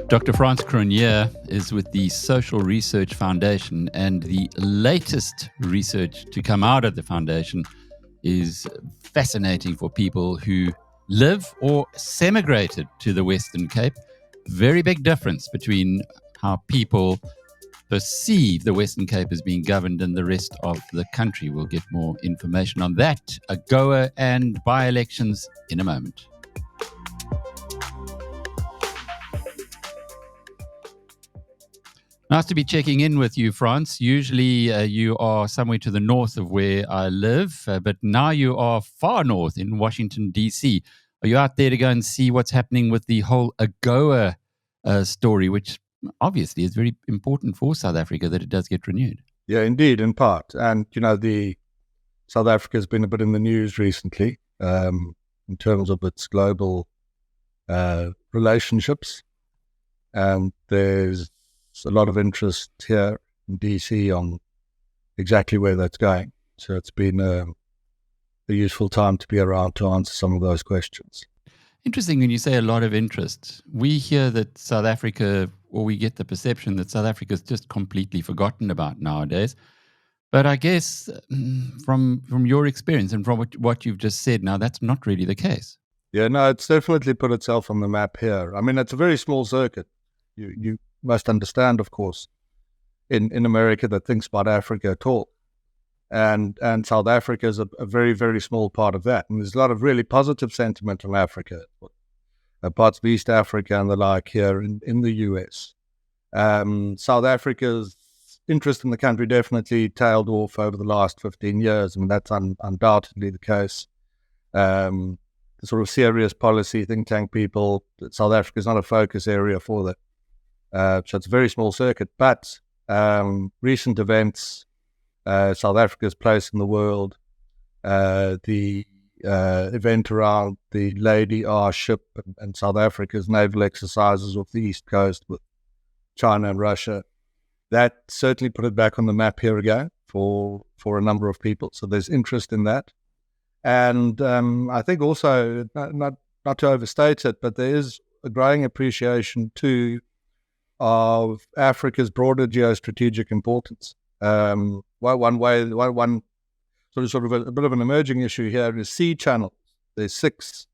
Dr. Frans Cronje is with the Social Research Foundation, and the latest research to come out of the foundation is fascinating for people who live or semigrated to the Western Cape. Very big difference between how people perceive the Western Cape as being governed and the rest of the country. We'll get more information on that, AGOA and by-elections in a moment. Nice to be checking in with you, Frans. Usually you are somewhere to the north of where I live, but now you are far north in Washington, D.C. Are you out there to go and see what's happening with the whole AGOA story, which obviously is very important for South Africa that it does get renewed? Yeah, indeed, in part. And, the South Africa has been a bit in the news recently in terms of its global relationships. And there's a lot of interest here in DC on exactly where that's going. So it's been a useful time to be around to answer some of those questions. Interesting when you say a lot of interest. We hear that South Africa, or we get the perception that South Africa is just completely forgotten about nowadays. But I guess from your experience and from what you've just said now, that's not really the case. Yeah, no, it's definitely put itself on the map here. I mean, it's a very small circuit. You must understand, of course, in America that thinks about Africa at all. And South Africa is a very, very small part of that. And there's a lot of really positive sentiment on Africa, parts of East Africa and the like here in the US. South Africa's interest in the country definitely tailed off over the last 15 years. I mean, that's undoubtedly the case. The sort of serious policy think tank people, South Africa is not a focus area for that. So it's a very small circuit, but recent events, South Africa's place in the world, the event around the Lady R ship and South Africa's naval exercises off the East Coast with China and Russia, that certainly put it back on the map here again for a number of people. So there's interest in that. And I think also, not to overstate it, but there is a growing appreciation too of Africa's broader geostrategic importance. One sort of a bit of an emerging issue here is sea channels. There's 6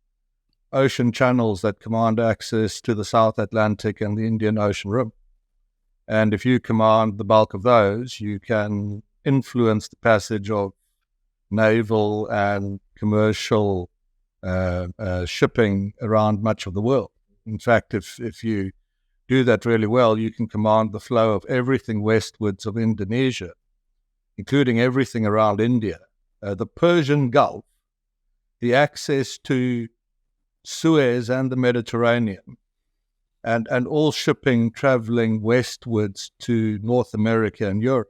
ocean channels that command access to the South Atlantic and the Indian Ocean Rim. And if you command the bulk of those, you can influence the passage of naval and commercial shipping around much of the world. In fact, if you do that really well, you can command the flow of everything westwards of Indonesia, including everything around India, the Persian Gulf, the access to Suez and the Mediterranean, and all shipping traveling westwards to North America and Europe.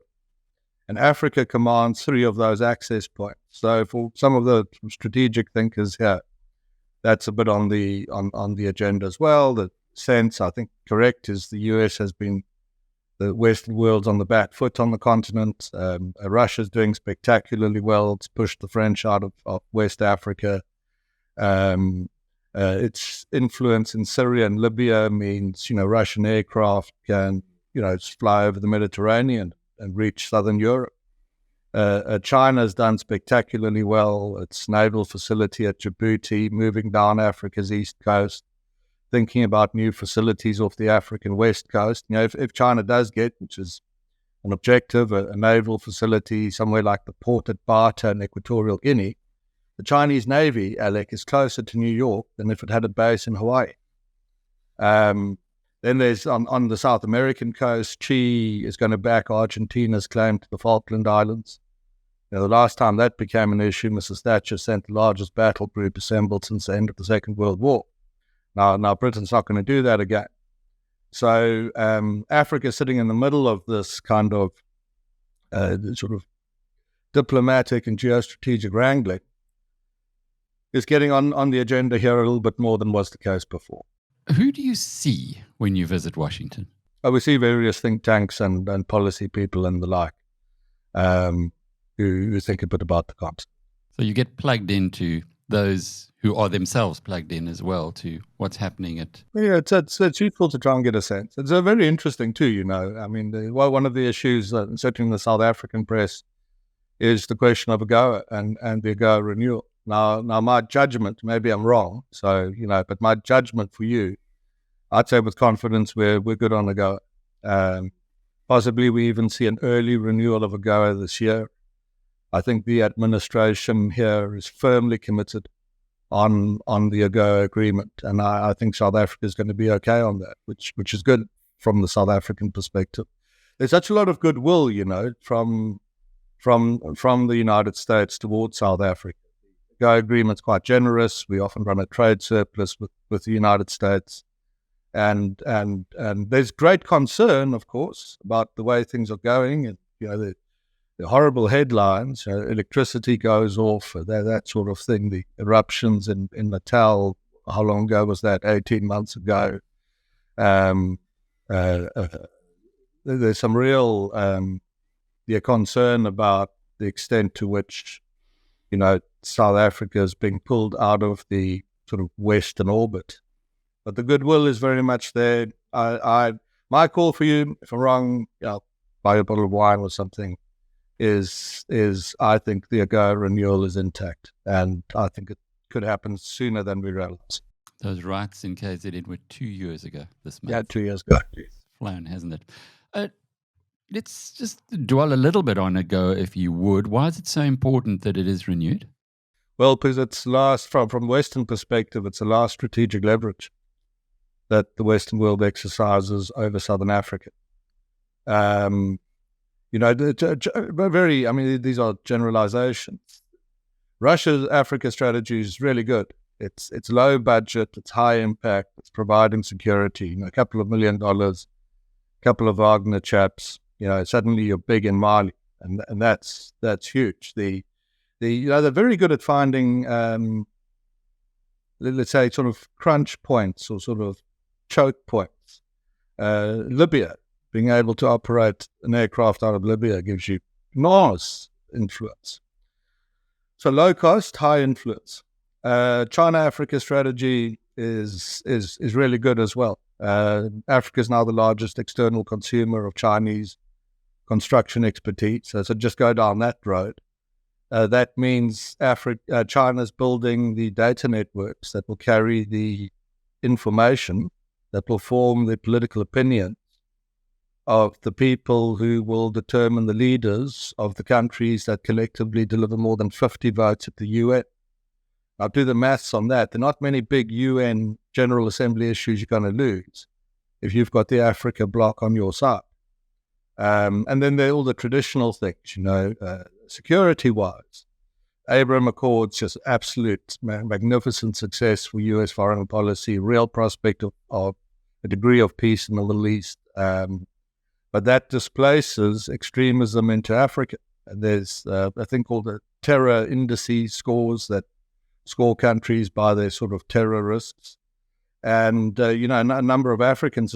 And Africa commands 3 of those access points. So for some of the strategic thinkers here, that's a bit on the agenda as well. The sense, I think, correct, is the US has been the Western world's on the back foot on the continent. Russia's doing spectacularly well. It's pushed the French out of West Africa. Its influence in Syria and Libya means, Russian aircraft can, fly over the Mediterranean and reach southern Europe. China's done spectacularly well. Its naval facility at Djibouti, moving down Africa's east coast, thinking about new facilities off the African west coast. If China does get, which is an objective, a naval facility somewhere like the port at Bata in Equatorial Guinea, the Chinese Navy, Alec, is closer to New York than if it had a base in Hawaii. Then there's on the South American coast, Chile is going to back Argentina's claim to the Falkland Islands. The last time that became an issue, Mrs. Thatcher sent the largest battle group assembled since the end of the Second World War. Now Britain's not going to do that again. So Africa sitting in the middle of this kind of sort of diplomatic and geostrategic wrangling is getting on the agenda here a little bit more than was the case before. Who do you see when you visit Washington? We see various think tanks and policy people and the like who think a bit about the concept. So you get plugged into those who are themselves plugged in as well to what's happening at... Yeah, it's useful to try and get a sense. It's very interesting too, I mean, one of the issues, certainly in the South African press, is the question of AGOA and the AGOA renewal. Now, my judgment, maybe I'm wrong, but my judgment for you, I'd say with confidence we're good on AGOA. Possibly we even see an early renewal of AGOA this year. I think the administration here is firmly committed on the AGOA agreement, and I think South Africa is going to be okay on that, which is good from the South African perspective. There's such a lot of goodwill, from the United States towards South Africa. The AGOA agreement's quite generous. We often run a trade surplus with the United States. And there's great concern, of course, about the way things are going, and the horrible headlines. Electricity goes off, that sort of thing. The eruptions in Natal. How long ago was that? 18 months ago. There's some real concern about the extent to which South Africa is being pulled out of the sort of Western orbit. But the goodwill is very much there. My call for you, if I'm wrong, buy a bottle of wine or something, is I think the AGOA renewal is intact, and I think it could happen sooner than we realize. Those rights in KZN were 2 years ago this month. Yeah, 2 years ago. It's flown, hasn't it? Let's just dwell a little bit on AGOA, if you would. Why is it so important that it is renewed? Well, because it's from Western perspective, it's the last strategic leverage that the Western world exercises over Southern Africa. These are generalizations. Russia's Africa strategy is really good. It's low budget, it's high impact, it's providing security. A couple of $1 million, a couple of Wagner chaps. Suddenly you're big in Mali, and that's huge. They're very good at finding, let's say, sort of crunch points or sort of choke points. Libya, being able to operate an aircraft out of Libya gives you enormous influence. So low cost, high influence. China-Africa strategy is really good as well. Africa is now the largest external consumer of Chinese construction expertise. So just go down that road. That means China's building the data networks that will carry the information that will form the political opinion of the people who will determine the leaders of the countries that collectively deliver more than 50 votes at the UN. Now, do the maths on that. There are not many big UN General Assembly issues you're going to lose if you've got the Africa bloc on your side. And then there are all the traditional things, security-wise. Abraham Accords, just absolute magnificent success for U.S. foreign policy, real prospect of a degree of peace in the Middle East. But that displaces extremism into Africa. And there's a thing called the terror indices scores that score countries by their sort of terror risks. And, a number of African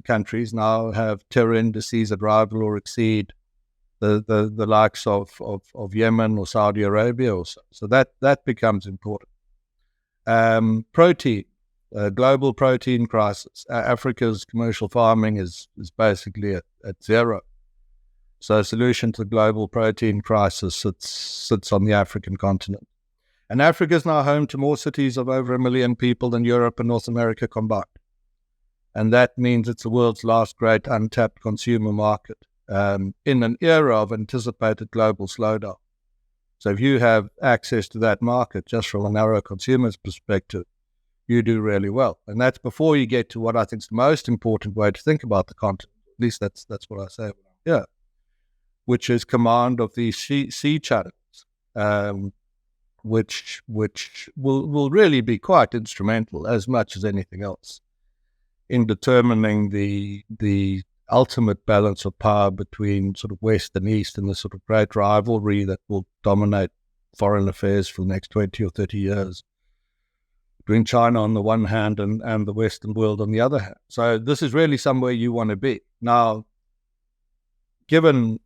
countries now have terror indices that rival or exceed the likes of Yemen or Saudi Arabia or so. So that becomes important. Protein, global protein crisis. Africa's commercial farming is basically at zero. So a solution to the global protein crisis sits on the African continent. And Africa is now home to more cities of over 1 million people than Europe and North America combined. And that means it's the world's last great untapped consumer market in an era of anticipated global slowdown. So if you have access to that market, just from a narrow consumer's perspective, you do really well. And that's before you get to what I think is the most important way to think about the continent. At least that's what I say when I'm here, which is command of these sea channels. Which will really be quite instrumental, as much as anything else, in determining the ultimate balance of power between sort of West and East in the sort of great rivalry that will dominate foreign affairs for the next 20 or 30 years, between China on the one hand and the Western world on the other hand. So this is really somewhere you want to be. Now, given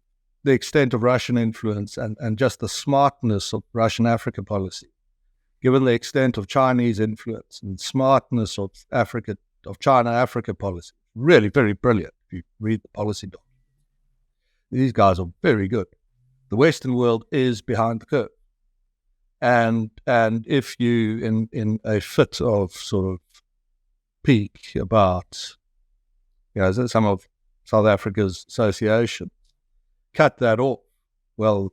the extent of Russian influence and just the smartness of Russian Africa policy, given the extent of Chinese influence and smartness of China-Africa policy. Really very brilliant if you read the policy document. These guys are very good. The Western world is behind the curve. And if you, in a fit of sort of pique about, some of South Africa's association, cut that off, well,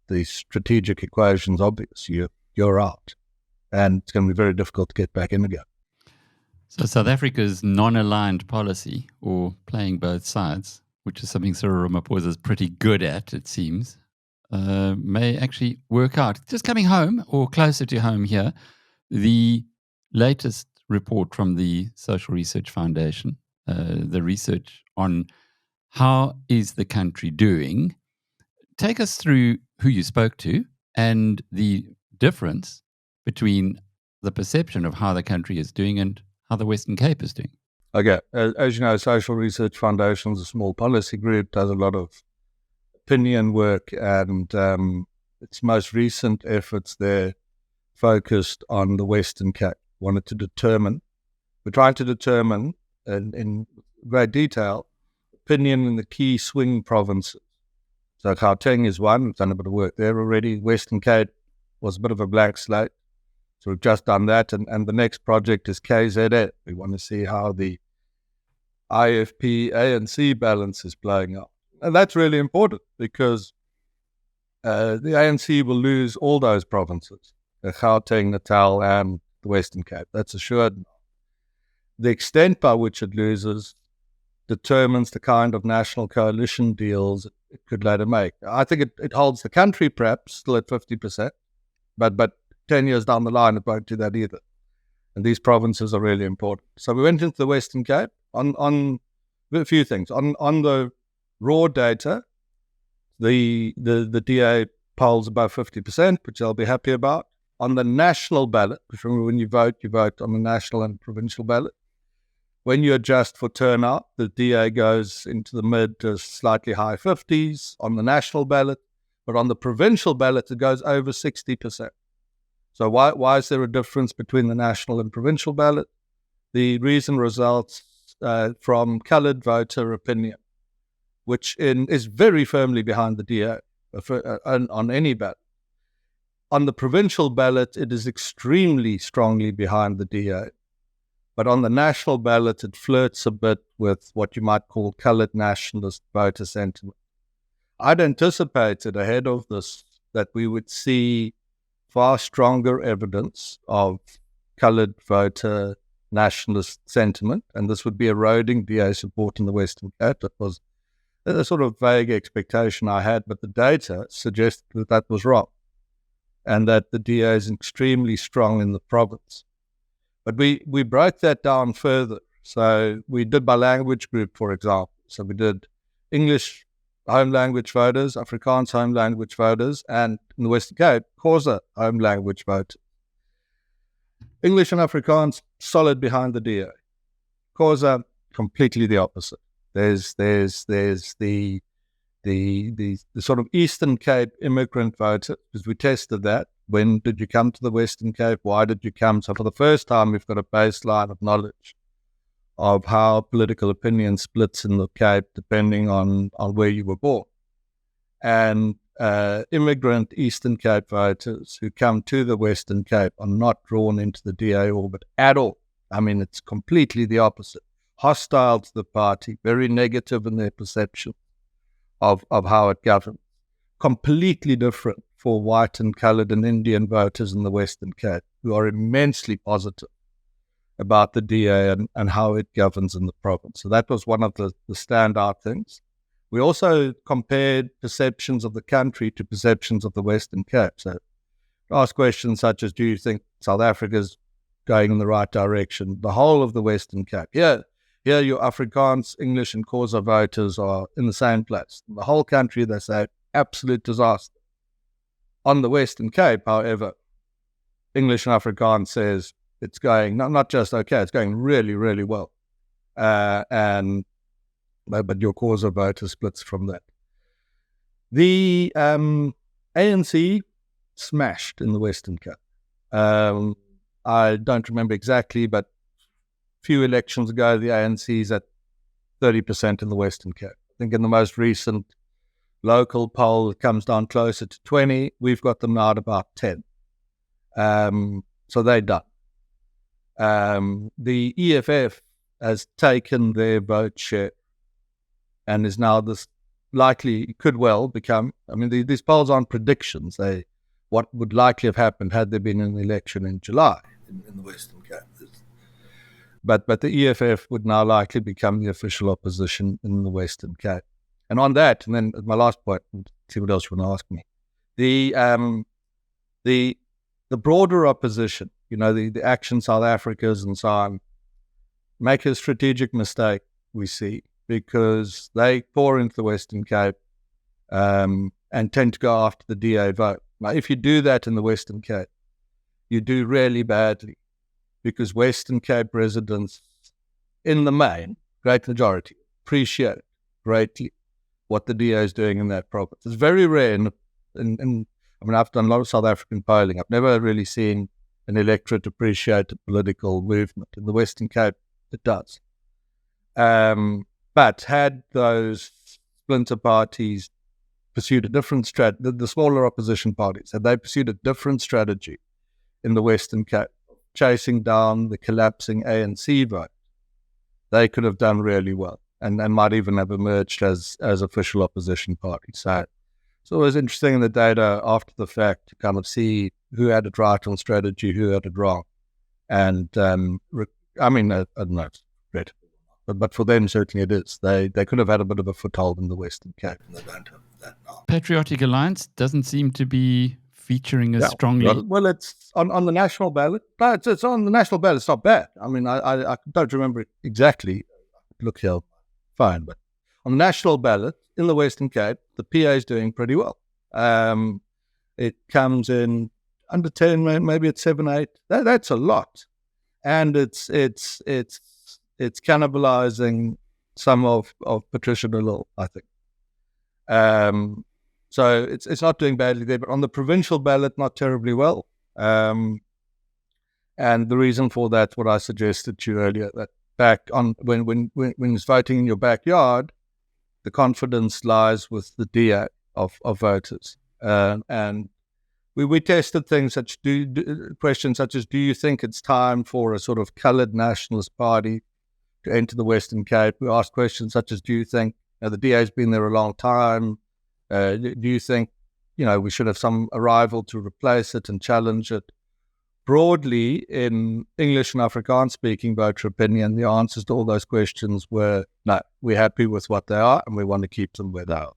the strategic equation's obvious. You're out. And it's going to be very difficult to get back in again. So South Africa's non-aligned policy, or playing both sides, which is something Cyril Ramaphosa is pretty good at, it seems, may actually work out. Just coming home, or closer to home here, the latest report from the Social Research Foundation, the research on how is the country doing. Take us through who you spoke to and the difference between the perception of how the country is doing and how the Western Cape is doing. Okay. As you know, Social Research Foundation is a small policy group, does a lot of opinion work, and its most recent efforts there focused on the Western Cape. We're trying to determine in great detail opinion in the key swing provinces. So Gauteng is one, we've done a bit of work there already. Western Cape was a bit of a blank slate. So we've just done that, and the next project is KZN. We want to see how the IFP ANC balance is playing out. And that's really important because the ANC will lose all those provinces, Gauteng, Natal, and the Western Cape. That's assured. The extent by which it loses determines the kind of national coalition deals it could later make. I think it holds the country perhaps still at 50%, but 10 years down the line, it won't do that either. And these provinces are really important. So we went into the Western Cape on a few things. On the raw data, the DA polls above 50%, which I'll be happy about. On the national ballot, because remember when you vote on the national and provincial ballot. When you adjust for turnout, the DA goes into the mid to slightly high 50s on the national ballot, but on the provincial ballot, it goes over 60%. So why is there a difference between the national and provincial ballot? The reason results from coloured voter opinion, which is very firmly behind the DA on any ballot. On the provincial ballot, it is extremely strongly behind the DA. But on the national ballot, it flirts a bit with what you might call coloured nationalist voter sentiment. I'd anticipated ahead of this that we would see far stronger evidence of coloured voter nationalist sentiment, and this would be eroding DA support in the Western Cape. That was a sort of vague expectation I had, but the data suggested that was wrong, and that the DA is extremely strong in the province. But we broke that down further. So we did by language group, for example. So we did English home language voters, Afrikaans home language voters, and in the Western Cape, Xhosa home language voters. English and Afrikaans solid behind the DA. Xhosa completely the opposite. There's the sort of Eastern Cape immigrant voter, because we tested that. When did you come to the Western Cape? Why did you come? So for the first time, we've got a baseline of knowledge of how political opinion splits in the Cape depending on where you were born. And immigrant Eastern Cape voters who come to the Western Cape are not drawn into the DA orbit at all. I mean, it's completely the opposite. Hostile to the party, very negative in their perception of how it governs. Completely different for white and coloured and Indian voters in the Western Cape, who are immensely positive about the DA and how it governs in the province. So that was one of the standout things. We also compared perceptions of the country to perceptions of the Western Cape. So ask questions such as, do you think South Africa's going in the right direction? The whole of the Western Cape. Here your Afrikaans, English and Xhosa voters are in the same place. The whole country, they say, absolute disaster. On the Western Cape, however, English and Afrikaans says it's going not just okay, it's going really, really well. But your Xhosa voter splits from that. The ANC smashed in the Western Cape. I don't remember exactly, but a few elections ago, the ANC's at 30% in the Western Cape. I think in the most recent local poll, it comes down closer to 20. We've got them now at about 10. So they're done. The EFF has taken their vote share and is now this likely, could well become, I mean, these polls aren't predictions. What would likely have happened had there been an election in July in the Western Cape. But the EFF would now likely become the official opposition in the Western Cape. And on that, and then my last point, see what else you want to ask me. The broader opposition, the Action South Africas and so on, make a strategic mistake, we see, because they pour into the Western Cape and tend to go after the DA vote. Now, if you do that in the Western Cape, you do really badly, because Western Cape residents, in the main, great majority, appreciate greatly what the DA is doing in that province. It's very rare. I mean, I've done a lot of South African polling. I've never really seen an electorate appreciate a political movement. In the Western Cape, it does. But had those splinter parties pursued a different strategy, the smaller opposition parties, had they pursued a different strategy in the Western Cape, chasing down the collapsing ANC vote, they could have done really well and might even have emerged as official opposition parties. So it's always interesting in the data after the fact to kind of see who had it right on strategy, who had it wrong. And I don't know, it's regrettable. But for them, certainly it is. They could have had a bit of a foothold in the Western Cape, and they don't have that now. Patriotic Alliance doesn't seem to be featuring as strongly. Well, it's on the national ballot. No, it's on the national ballot. It's not bad. I mean, I don't remember it exactly. Look here, fine. But on the national ballot in the Western Cape, the PA is doing pretty well. It comes in under 10, maybe it's 7, 8. That's a lot, and it's cannibalizing some of Patricia de Lille, I think. So it's not doing badly there, but on the provincial ballot, not terribly well. And the reason for that, what I suggested to you earlier, that back on when it's voting in your backyard, the confidence lies with the DA of voters. And we tested things such questions such as, do you think it's time for a sort of coloured nationalist party to enter the Western Cape? We asked questions such as, do you think the DA's been there a long time? Do you think, we should have some arrival to replace it and challenge it? Broadly, in English and Afrikaans-speaking voter opinion, the answers to all those questions were, no, we're happy with what they are and we want to keep them where they are.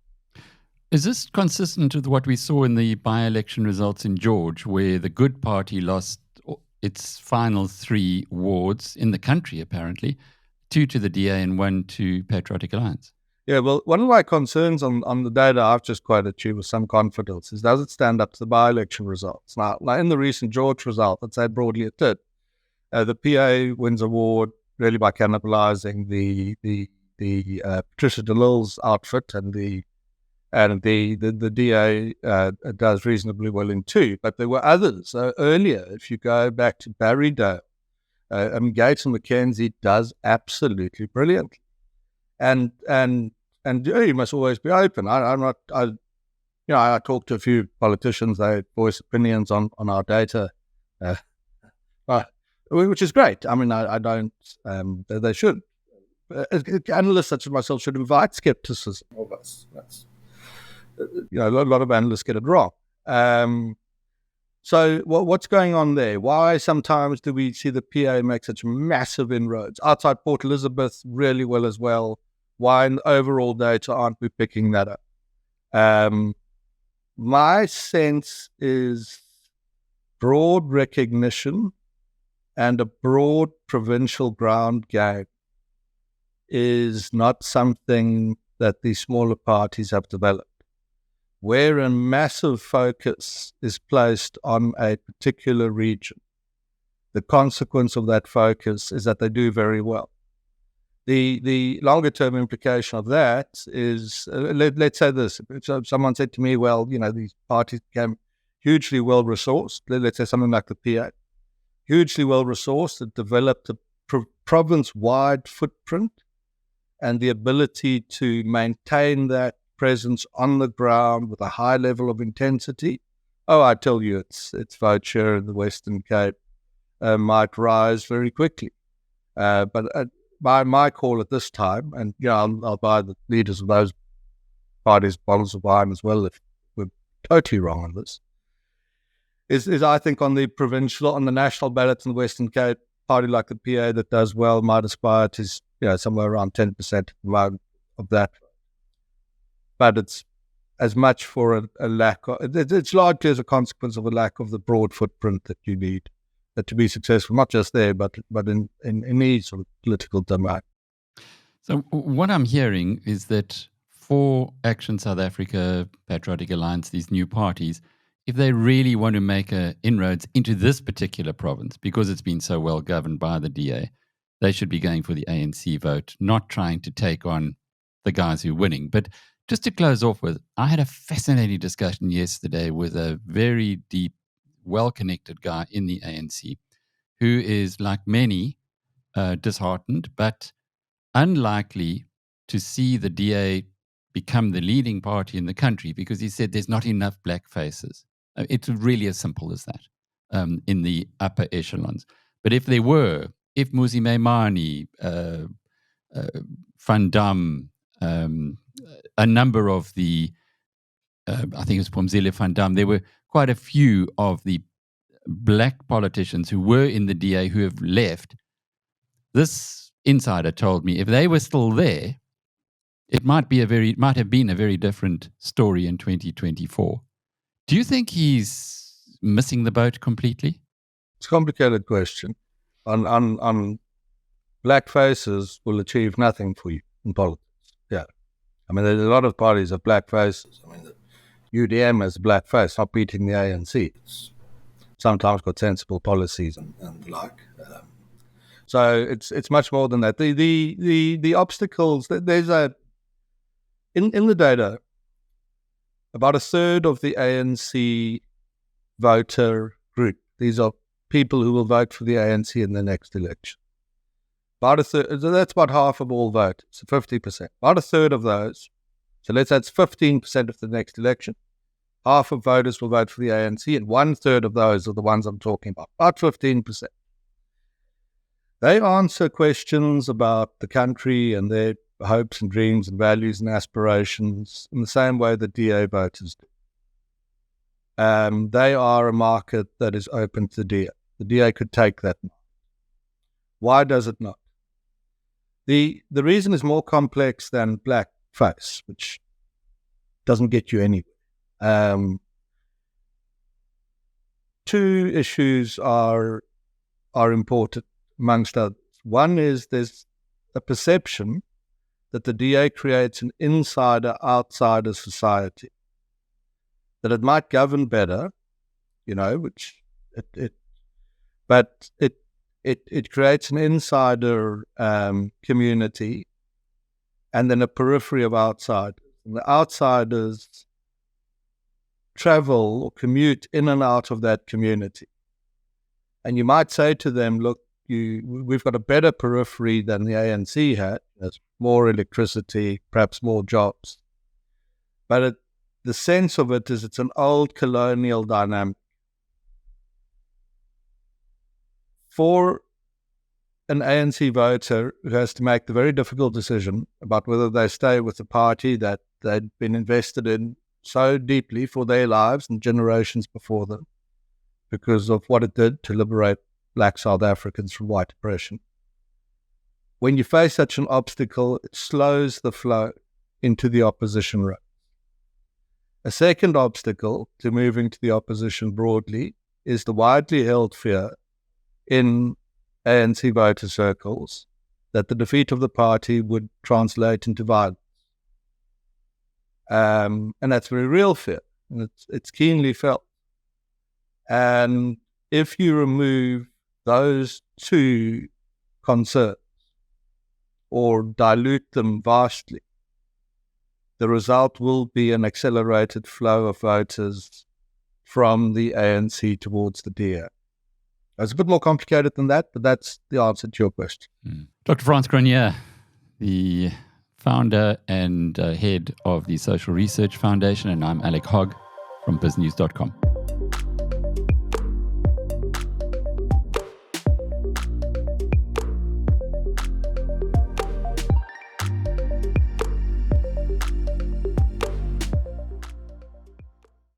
Is this consistent with what we saw in the by-election results in George, where the Good Party lost its final 3 wards in the country, apparently, 2 to the DA and 1 to Patriotic Alliance? Yeah, well, one of my concerns on the data I've just quoted to you with some confidence is, does it stand up to the by-election results? Now in the recent George result, I'd say broadly it did. The PA wins a ward really by cannibalizing the Patricia de Lille's outfit, and the DA does reasonably well in 2. But there were others earlier. If you go back to Barrydale, Gates and McKenzie does absolutely brilliantly. And you must always be open. I talk to a few politicians. They voice opinions on our data, which is great. I mean, I don't. They should. Analysts such as myself should invite skepticism of us. A lot of analysts get it wrong. So what's going on there? Why sometimes do we see the PA make such massive inroads? Outside Port Elizabeth, really well as well. Why in the overall data aren't we picking that up? My sense is broad recognition and a broad provincial ground game is not something that these smaller parties have developed. Where a massive focus is placed on a particular region, the consequence of that focus is that they do very well. The longer-term implication of that is, let's say this. If someone said to me, well, these parties became hugely well-resourced, let's say something like the PA, hugely well-resourced. It developed a province-wide footprint and the ability to maintain that presence on the ground with a high level of intensity. Oh, I tell you, its vote share in the Western Cape might rise very quickly. But by my call at this time, and I'll buy the leaders of those parties bottles of wine as well if we're totally wrong on this, is I think on the national ballot in the Western Cape, party like the PA that does well might aspire to somewhere around 10% of that. But it's as much for a lack of, it's largely as a consequence of a lack of the broad footprint that you need to be successful, not just there, but in any sort of political domain. So what I'm hearing is that for Action South Africa, Patriotic Alliance, these new parties, if they really want to make inroads into this particular province, because it's been so well governed by the DA, they should be going for the ANC vote, not trying to take on the guys who are winning. But just to close off with, I had a fascinating discussion yesterday with a very deep, well-connected guy in the ANC who is, like many, disheartened, but unlikely to see the DA become the leading party in the country because he said there's not enough black faces. It's really as simple as that in the upper echelons. But if there were, if Musi Maimane, Van Dam, a number of the, I think it was Pomzile Van Dam, there were quite a few of the black politicians who were in the DA who have left. This insider told me if they were still there, it might have been a very different story in 2024. Do you think he's missing the boat completely? It's a complicated question. On black faces will achieve nothing for you in politics. Yeah. I mean, there's a lot of parties of black faces. I mean, the UDM has a black face, not beating the ANC. It's sometimes got sensible policies and the like. So it's much more than that. The obstacles, there's in the data, about a third of the ANC voter group, these are people who will vote for the ANC in the next election. About a third, that's about half of all voters, so 50%. About a third of those, so let's say it's 15% of the next election, half of voters will vote for the ANC, and 1/3 of those are the ones I'm talking about 15%. They answer questions about the country and their hopes and dreams and values and aspirations in the same way that DA voters do. They are a market that is open to the DA. The DA could take that market. Why does it not? The reason is more complex than blackface, which doesn't get you anywhere. Two issues are important amongst others. One is there's a perception that the DA creates an insider-outsider society, that it might govern better, which it creates an insider community and then a periphery of outsiders. And the outsiders travel or commute in and out of that community. And you might say to them, look, we've got a better periphery than the ANC had. There's more electricity, perhaps more jobs. But the sense of it is it's an old colonial dynamic. For an ANC voter who has to make the very difficult decision about whether they stay with the party that they'd been invested in so deeply for their lives and generations before them because of what it did to liberate black South Africans from white oppression. When you face such an obstacle, it slows the flow into the opposition ranks. A second obstacle to moving to the opposition broadly is the widely held fear in ANC voter circles that the defeat of the party would translate into violence. And that's a very real fear, and it's keenly felt. And if you remove those two concerns or dilute them vastly, the result will be an accelerated flow of voters from the ANC towards the DA. It's a bit more complicated than that, but that's the answer to your question. Dr. Frans Cronje, the founder and head of the Social Research Foundation, and I'm Alec Hogg from BizNews.com.